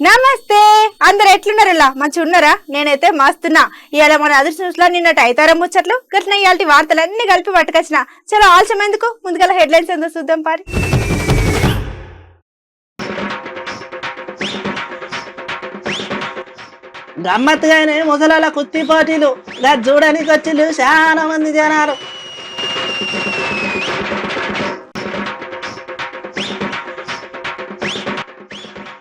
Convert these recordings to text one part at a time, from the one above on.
నమస్తే అందరు ఎట్లున్నారలా మంచిగా ఉన్నారా? నేనైతే మస్తున్నా. ఇవాళ మన అదృష్ట న్యూస్ లో నిన్నటి ఐతారం ముచ్చట్లు గట్ల ఇయాల్టి వార్తలన్నీ కలిపి పట్టుకొచ్చిన. చాలా ఆలస్యం ఎందుకు, ముందుగా హెడ్లైన్స్ ఏందో చూద్దాం పారి. గమ్మత్తుగానే ముసలాల కుస్తీ పోటీలు చూడడానికి వచ్చిండు చాలా మంది జనాలు.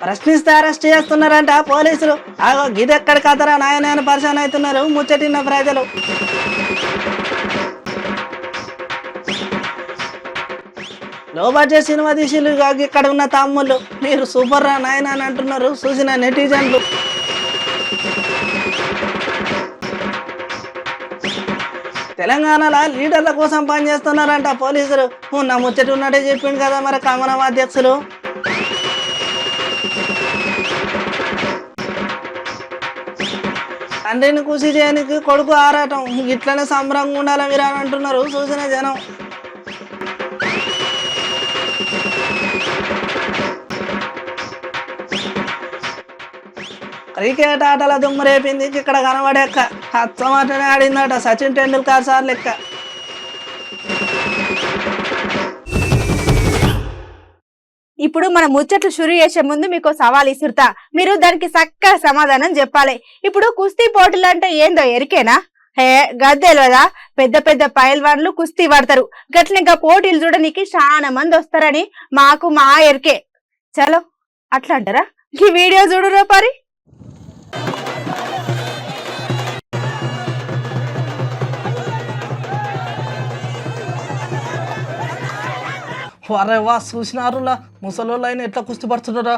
ప్రశ్నిస్తే అరెస్ట్ చేస్తున్నారంట పోలీసులు. గిదెక్కడ కథరా నాయన పరిశాన్ అవుతున్నారు ముచ్చటిన్న ప్రజలు. లో బడ్జెట్ సినిమా తీసిలు ఇక్కడ ఉన్న తమ్ముళ్ళు మీరు సూపర్ రా నాయన అని అంటున్నారు చూసిన నెటిజన్లు. తెలంగాణలో లీడర్ల కోసం పనిచేస్తున్నారంట పోలీసులు. ఉన్న ముచ్చటి ఉన్నట్టే చెప్పిండు కదా మరి కమలం అధ్యక్షులు. తండ్రిని కృషి చేయడానికి కొడుకు ఆరాటం, ఇట్లనే సంబరంగా ఉండాలి మీరు అని అంటున్నారు చూసిన జనం. క్రికెట్ ఆటల దుమ్ము రేపింది ఇక్కడ కనబడేక్క. అచ్చమాటనే ఆడిందట సచిన్ టెండూల్కర్ సార్ లెక్క. ఇప్పుడు మన ముచ్చట్లు షురు చేసే ముందు మీకు సవాల్ ఇసురుతా, మీరు దానికి చక్కగా సమాధానం చెప్పాలి. ఇప్పుడు కుస్తీ పోటీలు అంటే ఏందో ఎరికేనా? గద్దెలదా పెద్ద పెద్ద పైల్వాన్లు కుస్తీ పడతారు. గట్ల ఇంకా పోటీలు చూడడానికి చాలా మంది వస్తారని మాకు మా ఎరికే. చలో అట్లా అంటారా? ఈ వీడియో చూడురా పారి. వరే వా చూసినారులా ముసలోళ్ళు అయినా ఎట్లా కుస్తీ పడుతున్నారా?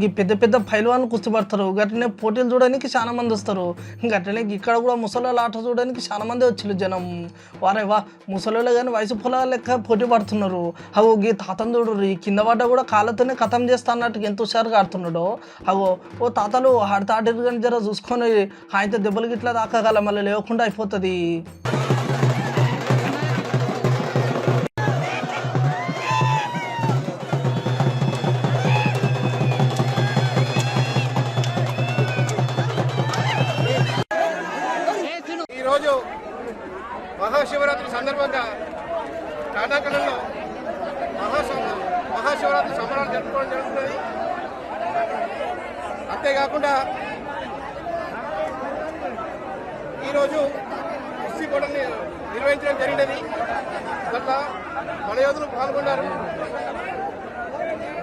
ఈ పెద్ద పెద్ద పైల్వాన్లు కుస్తీ పడతారు. గట్లనే పోటీలు చూడడానికి చాలా మంది వస్తారు. గట్లనే ఇక్కడ కూడా ముసలోళ్ళ ఆట చూడడానికి చాలా మంది వచ్చిండు జనం. వరే వా ముసలోళ్ళు కానీ వయసు పొలాల లెక్క పోటీ పడుతున్నారు. ఈ తాతను చూడు కింద పడ్డ కూడా కాళ్ళతోనే ఖతం చేస్తా అన్నట్టు ఎంత హుషారుగా ఆడుతున్నాడు. ఓ తాతలు ఆడతాడు కానీ జర చూసుకొని ఆయనతో దెబ్బలు గిట్లా దాకాగల మళ్ళీ లేకుండా అయిపోతుంది. ఈరోజు మహాశివరాత్రి సందర్భంగా టాటాకలలో మహాశివరాత్రి సంబరాలు జరుపుకోవడం జరుగుతున్నది. అంతేకాకుండా ఈరోజు కుస్తీ పోటీని నిర్వహించడం జరిగినది. దాంట్లో మన యోధులు పాల్గొన్నారు,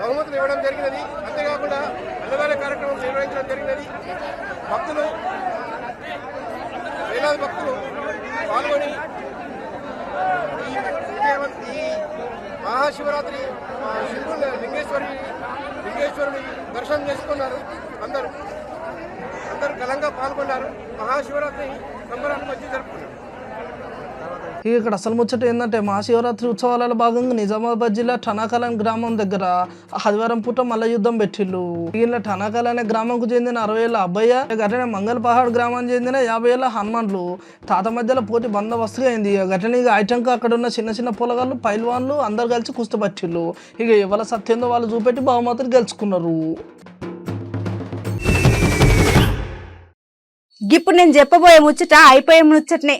బహుమతులు ఇవ్వడం జరిగినది. అంతేకాకుండా అన్నదాన కార్యక్రమం నిర్వహించడం జరిగినది. భక్తులు వేలాది భక్తులు పాల్గొని ఈ మహాశివరాత్రి లింగేశ్వరుని దర్శనం చేసుకున్నారు. అందరూ ఘనంగా పాల్గొన్నారు. మహాశివరాత్రి సంబరాన్ని మంచి జరుపుకున్నారు. ఇక్కడ అసలు ముచ్చట ఏంటంటే మహాశివరాత్రి ఉత్సవాలలో భాగంగా నిజామాబాద్ జిల్లా టనాకల్ గ్రామం దగ్గర ఆదివారం పూట మల్ల యుద్ధం పెట్టిళ్ళు. ఈయన టనాకల్ అనే గ్రామంకు చెందిన 60 ఏళ్ళ అబ్బయ్య, గట్లనే మంగళ పహాడ్ గ్రామానికి చెందిన 50 ఏళ్ళ హనుమాన్లు తాత మధ్యలో పోటీ బందోబస్తుగా అయింది. గట్లనే ఇక ఐటంగా అక్కడ ఉన్న చిన్న చిన్న పొలగాళ్ళు పైల్వాన్లు అందరు కలిసి కుస్తీ పట్టిళ్ళు. ఇక ఎవరి సత్యందో వాళ్ళు చూపెట్టి బహుమతులు గెలుచుకున్నారు. ఇప్పుడు నేను చెప్పబోయే ముచ్చట అయిపోయే ముచ్చటనే.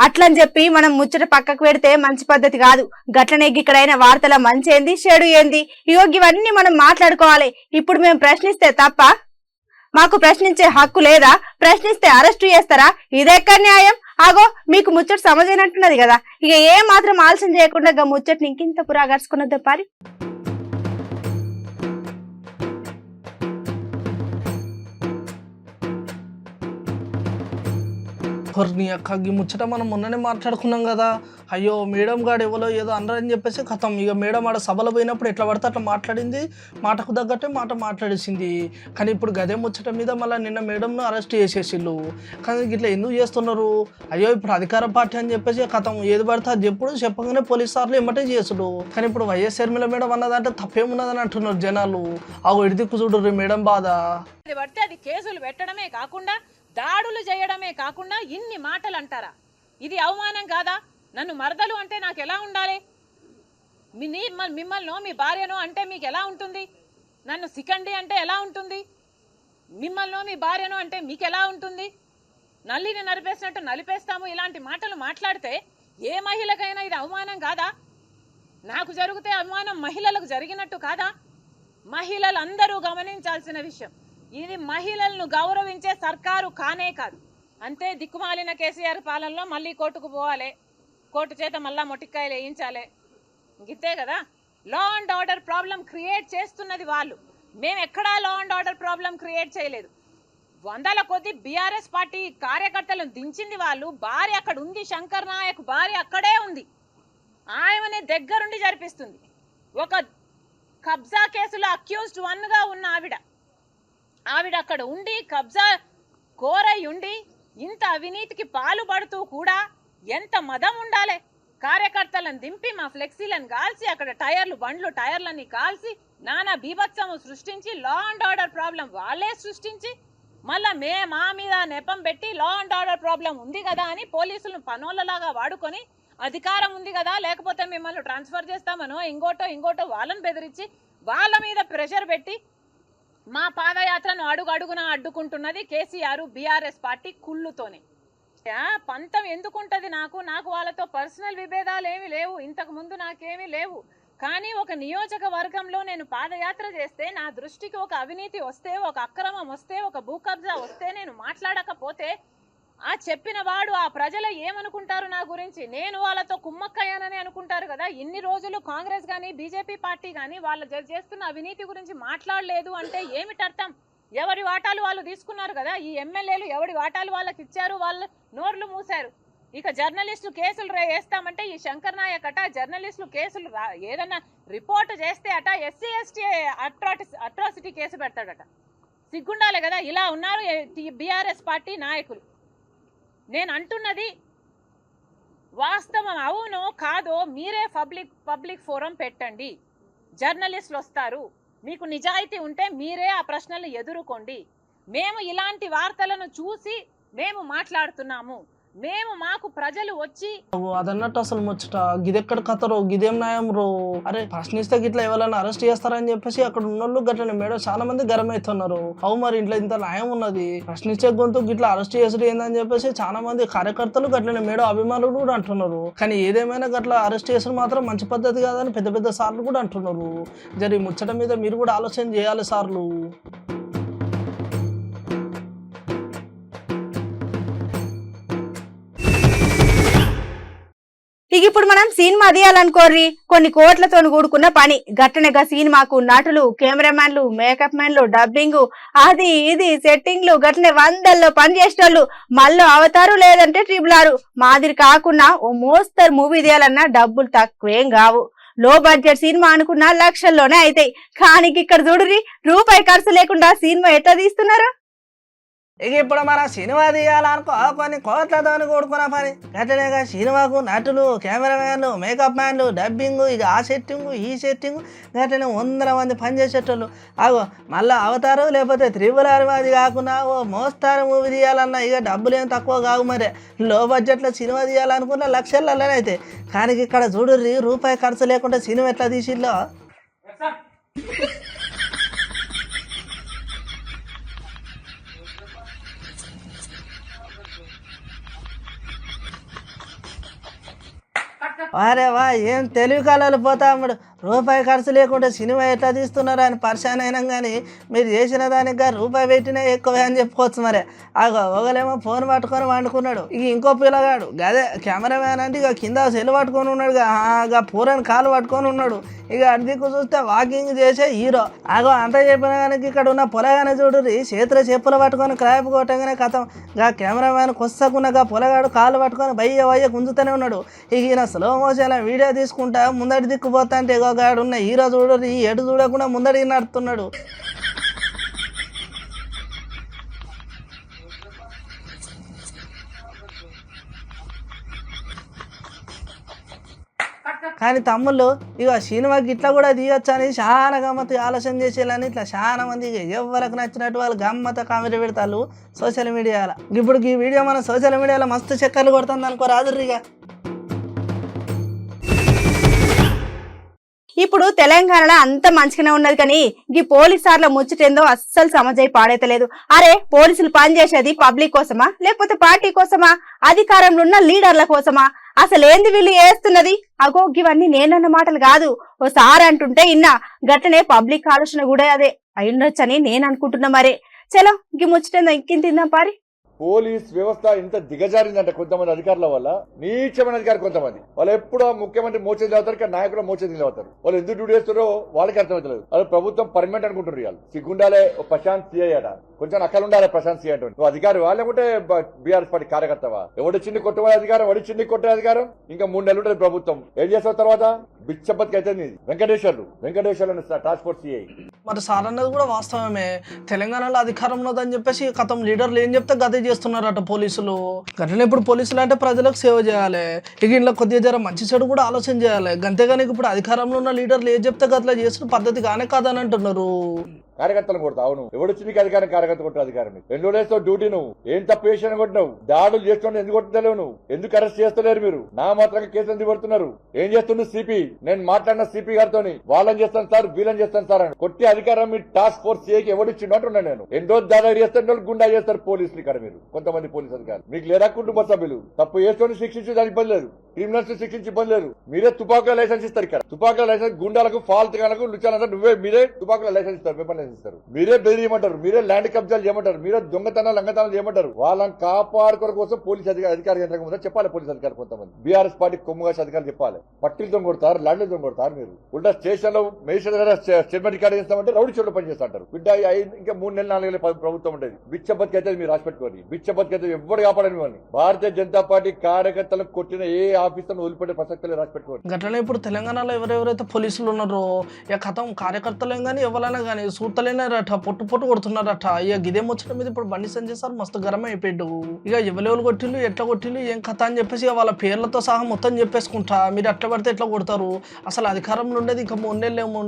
అట్లని చెప్పి మనం ముచ్చట పక్కకు పెడితే మంచి పద్ధతి కాదు. గట్లనే ఇక్కడైన వార్తల మంచి ఏంది చెడు ఏంది ఇవన్నీ మనం మాట్లాడుకోవాలి. ఇప్పుడు మేము ప్రశ్నిస్తే తప్ప? మాకు ప్రశ్నించే హక్కు లేదా? ప్రశ్నిస్తే అరెస్టు చేస్తారా? ఇదెక్కడ న్యాయం? మీకు ముచ్చట సమజైనట్టున్నది కదా. ఇక ఏ మాత్రం ఆలస్యం చేయకుండా ముచ్చటని ఇంకింత పురాగర్చుకున్నది పారి. నీ అక్క ఈ ముచ్చట మనం మొన్ననే మాట్లాడుకున్నాం కదా. అయ్యో మేడం గాడు ఎవరో ఏదో అన్నారని చెప్పేసి కథం. ఇక మేడం ఆడ సభలో పోయినప్పుడు ఎట్లా పడితే అట్లా మాట్లాడింది, మాటకు తగ్గట్టే మాట మాట్లాడేసింది. కానీ ఇప్పుడు గదే ముచ్చట మీద మళ్ళీ నిన్న మేడంను అరెస్ట్ చేసేసిళ్ళు. కానీ ఇట్లా ఎందుకు చేస్తున్నారు? అయ్యో ఇప్పుడు అధికార పార్టీ అని చెప్పేసి కథం ఏది పడితే అది చెప్పగానే పోలీసు సార్లు ఏమంటే చేసుడు. కానీ ఇప్పుడు వైఎస్ షర్మిల మేడం అన్నదంటే తప్పేమున్నదని అంటున్నారు జనాలు. ఎడిదిక్కు చూడు మేడం బాధ. అది కేసులు పెట్టడమే కాకుండా దాడులు చేయడమే కాకుండా ఇన్ని మాటలు అంటారా? ఇది అవమానం కాదా? నన్ను మరదలు అంటే నాకు ఎలా ఉండాలి? మిమ్మల్నో మీ భార్యనో అంటే మీకు ఎలా ఉంటుంది? నన్ను సికండి అంటే ఎలా ఉంటుంది? మిమ్మల్నో మీ భార్యనో అంటే మీకు ఎలా ఉంటుంది? నల్లిని నలిపేసినట్టు నలిపేస్తాము ఇలాంటి మాటలు మాట్లాడితే ఏ మహిళకైనా ఇది అవమానం కాదా? నాకు జరిగితే అవమానం మహిళలకు జరిగినట్టు కాదా? మహిళలందరూ గమనించాల్సిన విషయం, ఇది మహిళలను గౌరవించే సర్కారు కానే కాదు. అంతే దిక్కుమాలిన కేసీఆర్ పాలనలో మళ్ళీ కోర్టుకు పోవాలి, కోర్టు చేత మళ్ళా మొట్టికాయలు వేయించాలి, ఇంతే కదా. Law and order problem create చేస్తున్నది వాళ్ళు, మేము ఎక్కడా law and order problem create చేయలేదు. వందల కొద్ది బీఆర్ఎస్ పార్టీ కార్యకర్తలను దించింది వాళ్ళు. భార్య అక్కడ ఉంది, శంకర్ నాయక్ భార్య అక్కడే ఉంది, ఆయనని దగ్గరుండి జరిపిస్తుంది. ఒక కబ్జా కేసులో అక్యూజ్డ్ 1గా ఉన్న ఆవిడ అక్కడ ఉండి కబ్జా కోరై ఉండి ఇంత అవినీతికి పాల్పడుతూ కూడా ఎంత మదం ఉండాలి. కార్యకర్తలను దింపి మా ఫ్లెక్సీలను కాల్చి అక్కడ బండ్లు టైర్లన్నీ కాల్చి నానా బీభత్సము సృష్టించి లా అండ్ ఆర్డర్ ప్రాబ్లం వాళ్ళే సృష్టించి మళ్ళా మా మీద నెపం పెట్టి లా అండ్ ఆర్డర్ ప్రాబ్లం ఉంది కదా అని పోలీసులను పనోళ్ళలాగా వాడుకొని అధికారం ఉంది కదా లేకపోతే మిమ్మల్ని ట్రాన్స్ఫర్ చేస్తామనో ఇంకోటో వాళ్ళని బెదిరించి వాళ్ళ మీద ప్రెషర్ పెట్టి మా పాదయాత్రను అడుగడుగున అడ్డుకుంటున్నది కేసీఆర్ బీఆర్ఎస్ పార్టీ కుళ్ళుతోనే. పంతం ఎందుకుంటది? నాకు వాళ్ళతో పర్సనల్ విభేదాలు ఏమీ లేవు, ఇంతకు ముందు నాకేమీ లేవు. కానీ ఒక నియోజకవర్గంలో నేను పాదయాత్ర చేస్తే నా దృష్టికి ఒక అవినీతి వస్తే, ఒక అక్రమం వస్తే, ఒక భూ కబ్జా వస్తే నేను మాట్లాడకపోతే ఆ చెప్పిన వాడు ఆ ప్రజలు ఏమనుకుంటారు నా గురించి? నేను వాళ్ళతో కుమ్మక్కయ్యానని అనుకుంటారు కదా. ఇన్ని రోజులు కాంగ్రెస్ కానీ బీజేపీ పార్టీ కానీ వాళ్ళు చేస్తున్న అవినీతి గురించి మాట్లాడలేదు అంటే ఏమిటి అర్థం? ఎవరి వాటాలు వాళ్ళు తీసుకున్నారు కదా. ఈ ఎమ్మెల్యేలు ఎవరి వాటాలు వాళ్ళకి ఇచ్చారు, వాళ్ళు నోర్లు మూసారు. ఇక జర్నలిస్టులు కేసులు వేస్తామంటే ఈ శంకర్ నాయక్ అట జర్నలిస్టులు కేసులు ఏదన్నా రిపోర్ట్ చేస్తే అట SC ST అట్రాసిటీ కేసు పెడతాడట. సిగ్గుండాలి కదా. ఇలా ఉన్నారు బీఆర్ఎస్ పార్టీ నాయకులు. నేను అంటున్నది వాస్తవం, అవునో కాదో మీరే పబ్లిక్ ఫోరం పెట్టండి. జర్నలిస్టులు వస్తారు, మీకు నిజాయితీ ఉంటే మీరే ఆ ప్రశ్నలు ఎదుర్కోండి. మేము ఇలాంటి వార్తలను చూసి మేము మాట్లాడుతున్నాము, మాకు ప్రజలు వచ్చి అదన్నట్టు అసలు ముచ్చట గిదెక్కడ కథరో గిదేం న్యాయం రో. అరే ప్రశ్నిస్తే గిట్లా ఎవరైనా అరెస్ట్ చేస్తారని చెప్పేసి అక్కడ ఉన్నోళ్ళు గట్లనే మేడం చాలా మంది గరం అవుతున్నారు. అవు మరి ఇంట్లో ఇంత న్యాయం ఉన్నది, ప్రశ్నించే గొంతు గిట్లా అరెస్ట్ చేసుడు ఏందని చెప్పేసి చాలా మంది కార్యకర్తలు గట్లనే మేడం అభిమానులు కూడా అంటున్నారు. కానీ ఏదేమైనా గట్లా అరెస్ట్ చేసుడు మాత్రం మంచి పద్ధతి కాదని పెద్ద పెద్ద సార్లు కూడా అంటున్నారు. జరి ముచ్చట మీద మీరు కూడా ఆలోచన చేయాలి సార్లు. ఇక ఇప్పుడు మనం సినిమా తీయాలనుకోర్రి కొన్ని కోట్లతో కూడుకున్న పని. గట్టనగా సినిమాకు నటులు, కెమెరామ్యాన్లు, మేకప్ మ్యాన్లు, డబ్బింగ్, అది ఇది సెట్టింగ్లు గట్లనే వందల్లో పని చేసేటోళ్ళు. మళ్ళీ అవతారు లేదంటే R మాదిరి కాకుండా ఓ మోస్తరు మూవీ తీయాలన్నా డబ్బులు తక్కువేం కావు. లో బడ్జెట్ సినిమా అనుకున్నా లక్షల్లోనే అవుతాయి. కానీ ఇక్కడ చూడుర్రి, రూపాయి ఖర్చు లేకుండా సినిమా ఎట్లా తీస్తున్నారు. ఇక ఇప్పుడు మన సినిమా తీయాలనుకో కొన్ని కోట్లతో కూడుకున్న పని. గట్లనేగా సినిమాకు నటులు, కెమెరామ్యాన్లు, మేకప్ మ్యాన్లు, డబ్బింగ్, ఇక ఆ సెట్టింగ్ ఈ సెట్టింగ్ గట్లనే 100 మంది పనిచేసేటోళ్ళు. అగో మళ్ళీ అవతారు లేకపోతే R అది కాకుండా ఓ మోస్తారు మూవీ తీయాలన్నా ఇక డబ్బులు ఏం తక్కువ కావు. మరి లో బడ్జెట్లో సినిమా తీయాలనుకున్న లక్షల్లోనే అయితే. కానీ ఇక్కడ చూడుర్రి, రూపాయి ఖర్చు లేకుండా సినిమా ఎట్లా తీసిల్లో. వారే వా ఏం తెలివి కళలు పోతాముడు. రూపాయి ఖర్చు లేకుండా సినిమా ఎట్లా తీస్తున్నారు అని పరిశాన్ అయినా కానీ మీరు చేసిన దానికి రూపాయి పెట్టినా ఎక్కువే అని చెప్పుకోవచ్చు. మరి ఒకలేమో ఫోన్ పట్టుకొని వండుకున్నాడు, ఇక ఇంకో పిల్లగాడు గదే కెమెరామ్యాన్ అంటే ఇక కింద సెల్ పట్టుకొని ఉన్నాడు, ఇక పూరని కాలు పట్టుకొని ఉన్నాడు. ఇక అడిదిక్కు చూస్తే వాకింగ్ చేసే హీరో. అంతా చెప్పిన కానీ ఇక్కడ ఉన్న పొలగానే చూడు, చేతిలో చెప్పులు పట్టుకొని క్రాప్ కొట్టగానే కథం. ఇక కెమెరామ్యాన్ కొస్తకున్న పొలగాడు కాలు పట్టుకొని బయ్య గుంజుతూనే ఉన్నాడు. ఇక ఈయన స్లో మోషన్ వీడియో తీసుకుంటా ముందడి దిక్కుపోతా అంటే గాడు ఉన్న హీరో చూడు ఎటు చూడకుండా ముందడికి నడుతున్నాడు. కానీ తమ్ముళ్ళు ఇక సినిమాకి ఇట్లా కూడా తీయొచ్చు అని చాలా గమ్మత్తు ఆలోచన చేసేయాలని ఇట్లా చాలా మంది ఎవరికి నచ్చినట్టు వాళ్ళు గమ్మత కామెడీ పెడతారు సోషల్ మీడియాలో. ఇప్పుడు ఈ వీడియో మన సోషల్ మీడియాలో మస్తు చక్కర్లు కొడుతుంది అనుకో రాదుర్రిగా. ఇప్పుడు తెలంగాణలో అంత మంచిగానే ఉన్నది కానీ ఈ పోలీసార్ల ముచ్చటేందో అస్సలు సమజై పాడైతలేదు. అరే పోలీసులు పనిచేసేది పబ్లిక్ కోసమా లేకపోతే పార్టీ కోసమా, అధికారంలో ఉన్న లీడర్ల కోసమా? అసలు ఏంది వీళ్ళు చేస్తున్నది? అగో ఇవన్నీ నేనన్న మాటలు కాదు, ఓసారి అంటుంటే ఇన్నా గట్టనే పబ్లిక్ ఆలోచన కూడా అదే అయ్యుండొచ్చని నేను అనుకుంటున్నా. మరే చలో ఈ ముచ్చటేందో ఇంకింత తిందాం పారి. పోలీస్ వ్యవస్థ ఇంత దిగజారిందంటే కొంతమంది అధికారుల వల్ల, నీచమైన అధికారులు కొంతమంది, వాళ్ళు ఎప్పుడూ ముఖ్యమంత్రి మోచేది నిలవుతారు, కానీ నాయకులు మోచేది నిలవుతారు. వాళ్ళు ఎందుకు డ్యూటీ చేస్తారో వాళ్ళకి అర్థమవుతలేదు. వాళ్ళు ప్రభుత్వం పర్మనెంట్ అనుకుంటారు. వాళ్ళు సిగ్గుండాలే ప్రశాంత్ సిఐ అట, కొంచెం అక్కలు ఉండాలి ప్రశాంత్ సిఐ అంటే. నువ్వు అధికారి లేకుంటే బీఆర్ఎస్ పార్టీ కార్యకర్తవా? ఎవడిచ్చింది కొట్టుకునే అధికారం, ఎవడిచ్చింది కొట్టే అధికారం? ఇంకా 3 నెలలు ఉంటుంది ప్రభుత్వం. ఏం చేసిన తర్వాత బిచ్చబతికి అయితే వెంకటేశ్వర్లు టాస్క్ ఫోర్స్ సిఐ. మరి సార్ అన్నది కూడా వాస్తవమే. తెలంగాణలో అధికారం ఉన్నదని చెప్పేసి గతం లీడర్లు ఏం చెప్తే గదే చేస్తున్నారట పోలీసులు. గంటనే ఇప్పుడు పోలీసులు అంటే ప్రజలకు సేవ చేయాలి, ఇక ఇంట్లో కొద్దిగా జర మంచి చెడు కూడా ఆలోచన చేయాలి. అంతేగాని ఇప్పుడు అధికారంలో ఉన్న లీడర్లు ఏం చెప్తే గట్లా చేసిన పద్ధతి కానే కాదని అంటున్నారు. కార్యకర్తలు కొడతా అవును, ఎవడొచ్చి నీకు అధికారం? కార్యకర్త కొట్టే అధికారం 2 రోజులు డ్యూటీ. నువ్వు ఏం తప్పు చేసిన కొట్టినావు? దాడులు చేస్తుంటే ఎందుకు కొట్టలేవు? నువ్వు ఎందుకు అరెస్ట్ చేస్తలేరు? మీరు నా మాత్రంగా కేసు ఎందుకు పడుతున్నారు? ఏం చేస్తుండ్రు సిపి? నేను మాట్లాడిన సిపి గారితో వాళ్ళని చేస్తాను సార్, వీళ్ళని చేస్తాను సార్ అని కొట్టే అధికారం మీ టాస్క్ ఫోర్స్ సిఐకి ఎవడిచ్చిండు అంటున్నాను నేను. 2 రోజులు దాదాపు చేస్తే గుండా చేస్తారు పోలీసులు. ఇక్కడ మీరు కొంతమంది పోలీసు అధికారులు మీకు లేదా కుటుంబ సభ్యులు తప్పు చేస్తుంటే శిక్షించి దానికి ఇబ్బంది లేదు, క్రిమినల్స్ శిక్షించి ఇబ్బంది లేదు. మీరే తుపాకుల లైసెన్స్ ఇస్తారు. ఇక్కడ తుపాకుల లైసెన్స్ గుండాలకు, ఫాల్ట్ గాలకు, లుచాలంటే మీరే తుపాకుల లైసెన్స్ ఇస్తారు, పేపర్ లైసెన్స్ ఇస్తారు. మీరే బెదిరియమంటారు, మీరే ల్యాండ్ కబ్జాలు చేయమంటారు, మీరే దొంగతనాలు లంగతనాలు చేయమంటారు. వాళ్ళని కాపాడుకోవడం కోసం పోలీస్ అధికారి యంత్రం చెప్పాలి. పోలీస్ అధికారులు కొంతమంది బీఆర్ఎస్ పార్టీ కొమ్ముగాసి అధికారులు చెప్పాలి. పట్టీలతో కొడతారు, ల్యాండ్లతో కొడతారు. మీరు ఉల్టా స్టేషన్ లో మేజిస్ట్రేట్ గారు స్టేట్మెంట్ రికార్డు చేస్తామంటే రౌడీ చోట్ల పనిచేస్తుంటారు. బిడ్డ ఇంకా 3 నెలలు 4 నెలలు ప్రభుత్వం ఉంటుంది. బిచ్చబతికి అయితే మీరు రాసి పెట్టుకోండి. బిచ్చబతికి అయితే ఎవ్వరు కాపాడని వాళ్ళు. భారతీయ జనతా పార్టీ కార్యకర్తలకు కొట్టిన ఏ ఆఫీసర్ను వదిలిపెట్టే ప్రసక్తులు రాసి పెట్టుకోండి. గట్లనే ఇప్పుడు తెలంగాణలో ఎవరెవరైతే పోలీసులు ఉన్నారో ఇక కథం కార్యకర్తలేం కానీ ఎవరైనా కానీ సూతలేనారట, పొట్టు కొడుతున్నారట. ఇక గిదే ముచ్చట మీద ఇప్పుడు బండి సంజయ్ సార్ మస్తు గరం అయిపోయాడు. ఇక ఎవరెవరు కొట్టిళ్ళు, ఎట్లా కొట్టిళ్ళు, ఏం కథ అని చెప్పేసి వాళ్ళ పేర్లతో సహా మొత్తం చెప్పేసుకుంటా. మీరు ఎట్లా పడితే ఎట్లా కొడతారు, అసలు అధికారంలో ఉండేది ఇంకా 3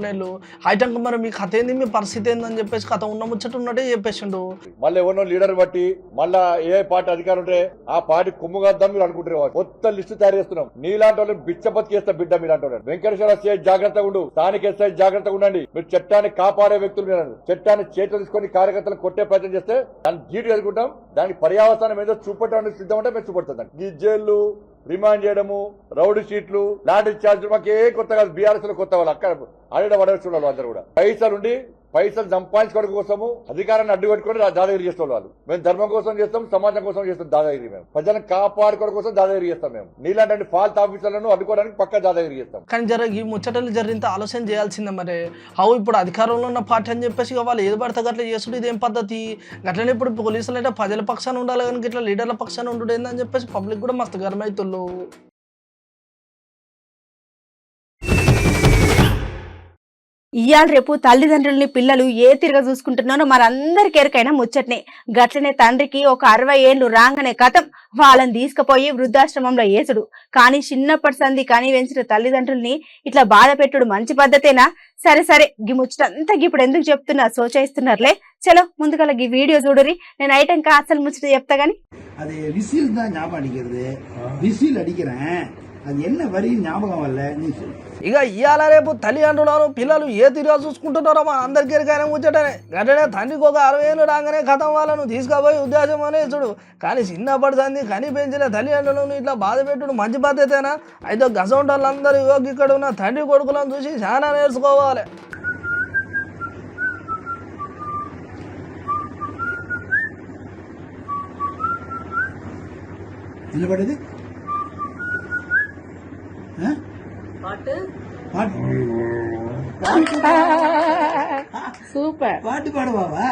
నెలలు అయితే మరి మీ కథ ఏంది, మీ పరిస్థితి ఏందని చెప్పేసి కథ ఉన్న ముచ్చట ఉన్నట్టే చెప్పేసిండు. మళ్ళీ ఎవరినో లీడర్ బట్టి మళ్ళా ఏ పార్టీ అధికారం ఉంటే ఆ పార్టీ కుమ్ముగాద్దాం మీరు అనుకుంటారు. మొత్తం లిస్టు తయారు చేస్తున్నాం. నీలాంటి వాళ్ళు బిచ్చబతికి చేస్తా బిడ్డ. మీలాంటి వాళ్ళు వెంకటేశ్వర సిఐ జాగ్రత్తగా ఉండు, స్థానిక ఎస్ఐ జాగ్రత్తగా ఉండండి. మీరు చట్టాన్ని కాపాడే వ్యక్తులు మీరు. చట్టాన్ని చేతులు తీసుకొని కార్యకర్తలు కొట్టే ప్రయత్నం చేస్తే దాన్ని జీటు ఎదుర్కొంటాం. దానికి పర్యావసానం ఏదో చూపట్టడానికి సిద్ధం అంటే మేము చూపడుతుంది. ఈ జైళ్లు, రిమాండ్ చేయడము, రౌడీ షీట్లు, లాంటి ఛార్జ్ మాకే కొత్త కాదు. బీఆర్ఎస్ లో కొత్త వాళ్ళు అక్కడ ఆడిడ పడవచ్చు. వాళ్ళు అందరూ కూడా పైసలు సంపాదించుకోవడం కోసము అధికారాన్ని అడ్డుపెట్టుకుని దాదాగిరి చేస్తాం వాళ్ళు. మేము ధర్మం కోసం చేస్తాం, సమాజం కోసం చేస్తాం దాదాగిరి. మేము ప్రజలను కాపాడుకోవడం కోసం దాదాగిరి చేస్తాం. మేము నీలాంటి ఫాల్ట్ ఆఫీసర్లను అడ్డుకోవడానికి పక్క దాదాగిరి చేస్తాం. కానీ ఈ ముచ్చటలు జరిగితే ఆలోచన చేయాల్సిందే. మరి ఇప్పుడు అధికారంలో ఉన్న పార్టీ అని చెప్పేసి వాళ్ళు ఏది పడితే గట్లా చేసుడు ఇదేం పద్ధతి? గట్లనే ఇప్పుడు పోలీసులు అంటే ప్రజల పక్షాన ఉండాలి కానీ ఇట్లా లీడర్ల పక్షాన ఉండడు ఏందని చెప్పేసి పబ్లిక్ కూడా మస్తు గర్మైతుళ్ళు. ఇయాల రేపు తల్లిదండ్రుల్ని పిల్లలు ఏ తిరగ చూసుకుంటున్నారో మరందరికి ఎరకైనా ముచ్చట్నే. గట్లనే తండ్రికి ఒక 60 ఏళ్లు రాగానే కథం వాళ్ళని తీసుకుపోయి వృద్ధాశ్రమంలో ఏసుడు. కానీ చిన్నప్పటి సంధి కానీ పెంచిన తల్లిదండ్రుల్ని ఇట్లా బాధ పెట్టుడు మంచి పద్ధతేనా? సరే గీ ముచ్చటంతా ఇప్పుడు ఎందుకు చెప్తున్నా సోచయిస్తున్నారులే. చలో ముందుగా ఈ వీడియో చూడరి, నేను ఐటంకా అసలు ముచ్చట చెప్తా గానీ. அது விசில் தான் ஞாபகம் அடிக்கிறது. விசில் அடிக்கிறேன், அது என்ன வரி ஞாபகம் வரல, நீ சொல்லு. ఇక ఇవాళ రేపు తల్లిదండ్రులను పిల్లలు ఏ తీరుగా చూసుకుంటున్నారో మా అందరికీ ఎరకైనా ముచ్చటనే. గంటనే తండ్రికి ఒక 60 ఏళ్ళు రాగానే కథం వాళ్ళను తీసుకుపోయి ఉద్దేశం అనే చూడు. కానీ చిన్నప్పటి సంది కని పెంచిన తల్లిదండ్రులను ఇట్లా బాధ పెట్టుడు మంచి పద్ధతేనా? అయితే గసంటోళ్ళందరూ ఇక్కడ ఉన్న తండ్రి కొడుకులను చూసి చాలా నేర్చుకోవాలి. என்ன படுது? సూపర్ பாட்டு பாடுவாவா?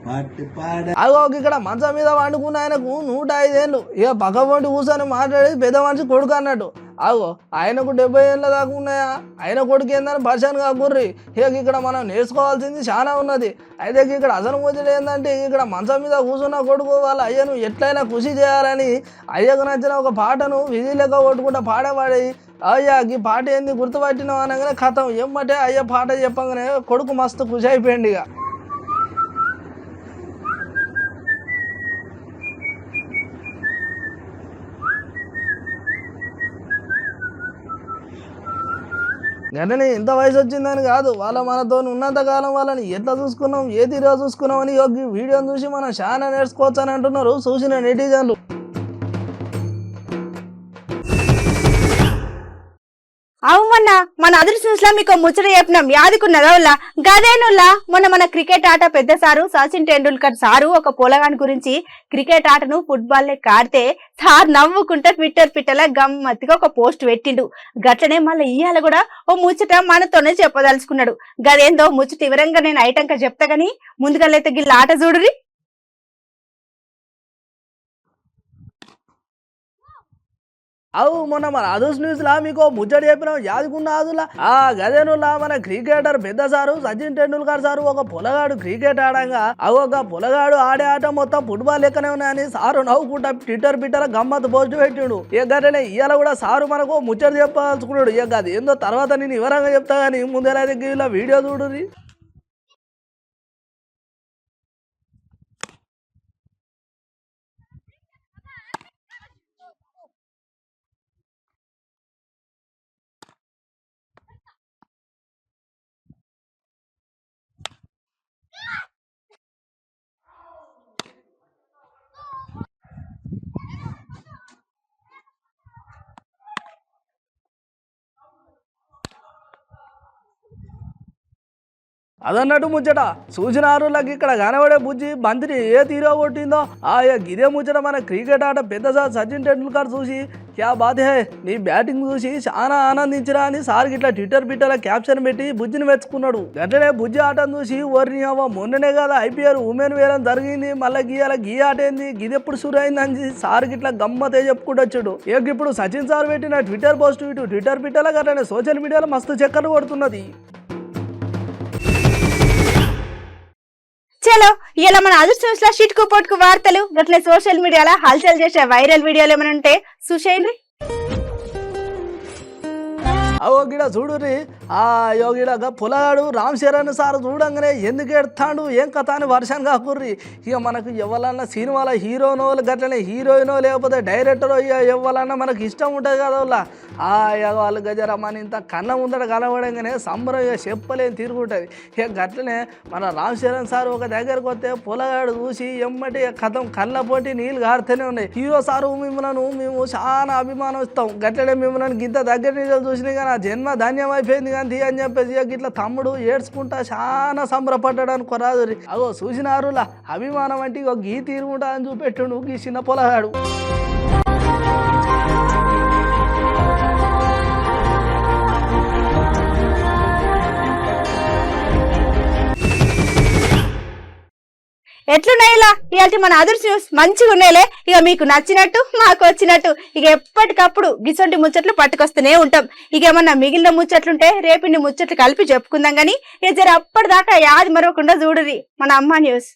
పాటు పాడ. అగో ఇక్కడ మంచం మీద వండుకున్న ఆయనకు 105 ఏళ్ళు. ఇక పక్క పొంటి కూర్చొని మాట్లాడేది పెద్ద మనిషి కొడుకు అన్నట్టు. అగో ఆయనకు 70 ఏళ్ళ దాకా ఉన్నాయా? ఆయన కొడుకు ఏందని పరిశాన్ కాకుర్రి. ఇక ఇక్కడ మనం నేర్చుకోవాల్సింది చాలా ఉన్నది. అయితే ఇక్కడ అసలు ముచ్చట ఏంటంటే ఇక్కడ మంచం మీద కూర్చున్న కొడుకు వాళ్ళ అయ్యను ఎట్లయినా కృషి చేయాలని అయ్యకు నచ్చిన ఒక పాటను విధి లెక్క కొట్టుకుంటా పాడేవాడి. అయ్యా ఈ పాట ఏంది గుర్తుపట్టినావు అనగానే కథం ఏమంటే అయ్యా పాట చెప్పగానే కొడుకు మస్తు ఖుషి అయిపోయింది. ఇక గంటనే ఇంత వయసు వచ్చిందని కాదు, వాళ్ళ మనతో ఉన్నంత కాలం వాళ్ళని ఎట్లా చూసుకున్నాం, ఏ తీరుగా చూసుకున్నాం అని వీడియోని చూసి మనం చాలా నేర్చుకోవచ్చు అని అంటున్నారు చూసిన నెటిజన్లు. అవుమన్నా మన అదృష్టంలో మీకు ముచ్చట చెప్పినాం యాదుకున్నదా వాళ్ళ గదేనుల్లా మొన్న మన క్రికెట్ ఆట పెద్ద సారు సచిన్ టెండూల్కర్ సారు ఒక పొలగాని గురించి క్రికెట్ ఆటను ఫుట్బాల్ లెక్క ఆడితే సార్ నవ్వుకుంటా ట్విట్టర్ పిట్టలా గమ్మత్తుగా ఒక పోస్ట్ పెట్టిండు. గట్లనే మళ్ళీ ఇయ్యాల కూడా ఓ ముచ్చట మనతోనే చెప్పదలుచుకున్నాడు. గదేందో ముచ్చట వివరంగా నేను ఐటంక చెప్తా గానీ ముందుగా లేత గిల్ల ఆట చూడురి. అవు మొన్న మన అదర్స్ న్యూస్ లా మీకు ముచ్చట చెప్పినాం యాదుకున్న అదులా గదేనులా మన క్రికెటర్ పెద్ద సారు సచిన్ టెండూల్కర్ సారు ఒక పొలగాడు క్రికెట్ ఆడంగా ఒక పొలగాడు ఆడే ఆట మొత్తం ఫుట్బాల్ లెక్కనే ఉన్నాయని సారు నవ్వుకుంటా ట్విట్టర్ పిట్టర్ గమ్మత్ పోస్ట్ పెట్టిండు. గట్లనే ఇవాళ కూడా సారు మనకు ముచ్చట చెప్పాల్సుకున్నాడు. అది ఏందో తర్వాత నేను వివరంగా చెప్తా గానీ ముందర ఇలా వీడియో చూడురి. అదన్నట్టు ముచ్చట చూసినారులకి ఇక్కడ కనబడే బుజ్జి బంతిని ఏ తీరో కొట్టిందో గిదే ముచ్చట మన క్రికెట్ ఆట పెద్ద సార్ సచిన్ టెండూల్కర్ చూసి క్యా బాత్ హే నీ బ్యాటింగ్ చూసి చాలా ఆనందించిరా అని సార్ ఇట్లా ట్విట్టర్ పిట్టర్ల క్యాప్షన్ పెట్టి బుజ్జిని మెచ్చుకున్నాడు. గట్లనే బుజ్జి ఆటను చూసి ఓర్ని అవ్వ మొన్ననే కదా IPL ఉమెన్ వేరం జరిగింది, మళ్ళీ గీయాల గీ ఆట ఏంది గిదెప్పుడు షురు అయిందని సార్ ఇట్లా గమ్మతే చెప్పుకుంటూ వచ్చాడు. ఇప్పుడు సచిన్ సార్ పెట్టిన ట్విట్టర్ పోస్ట్ ఇటు ట్విట్టర్ పిట్టల గట్లనే సోషల్ మీడియాలో మస్తు చక్కర్లు కొడుతున్నది. చలో ఇలా మన అదృష్టంలో షిట్కు పొట్టుకు వార్తలు గట్లే సోషల్ మీడియాలో హల్చల్ చేసే వైరల్ వీడియోలు ఏమైనా ఉంటే చూసేయండి. గిడ చూడురి గిడ పొలగాడు రామ్ చరణ్ సార్ చూడంగానే ఎందుకు ఎడతాడు ఏం కథ అని వర్షం కాకుర్రి. ఇక మనకు ఎవరన్నా సినిమాల హీరోనో గట్లనే హీరోయినో లేకపోతే డైరెక్టరో ఎవరన్నా మనకు ఇష్టం ఉంటుంది కదా వాళ్ళు గజరమ్మని ఇంత కన్న ముందర కనబడంగానే సంబరం చెప్పలేని తిరుగుంటుంది. ఇక గట్లనే మన రామ్ చరణ్ సార్ ఒక దగ్గరకు వస్తే పొలగాడు చూసి ఎమ్మటి కథం కళ్ళ పోటీ నీళ్ళు గారుతూనే ఉన్నాయి. హీరో సారు మేము చాలా అభిమానం ఇస్తాం, గట్లనే మిమ్మల్ని గింత దగ్గర నుంచి చూసినా కానీ జన్మ ధన్యం అయిపోయింది కానీ అని చెప్పేసి ఇట్లా తమ్ముడు ఏడ్చుకుంటా చాలా సంబరపడ్డాడు కొరాదు. చూసినారులా అభిమానం అంటే గీ తీరుకుంటా అని చూపెట్టాడు ఈ చిన్న పొలగాడు. ఎట్లున్నాయిలా ఇలాంటి మన అదర్స్ న్యూస్ మంచిగా ఉన్నాయిలే. ఇక మీకు నచ్చినట్టు మాకు వచ్చినట్టు ఇక ఎప్పటికప్పుడు గిసొంటి ముచ్చట్లు పట్టుకొస్తూనే ఉంటాం. ఇక ఏమన్నా మిగిలిన ముచ్చట్లుంటే రేపిండి ముచ్చట్లు కలిపి చెప్పుకుందాం గానీ ఇక జర అప్పటిదాకా యాది మరవకుండా చూడురి మన అమ్మ న్యూస్.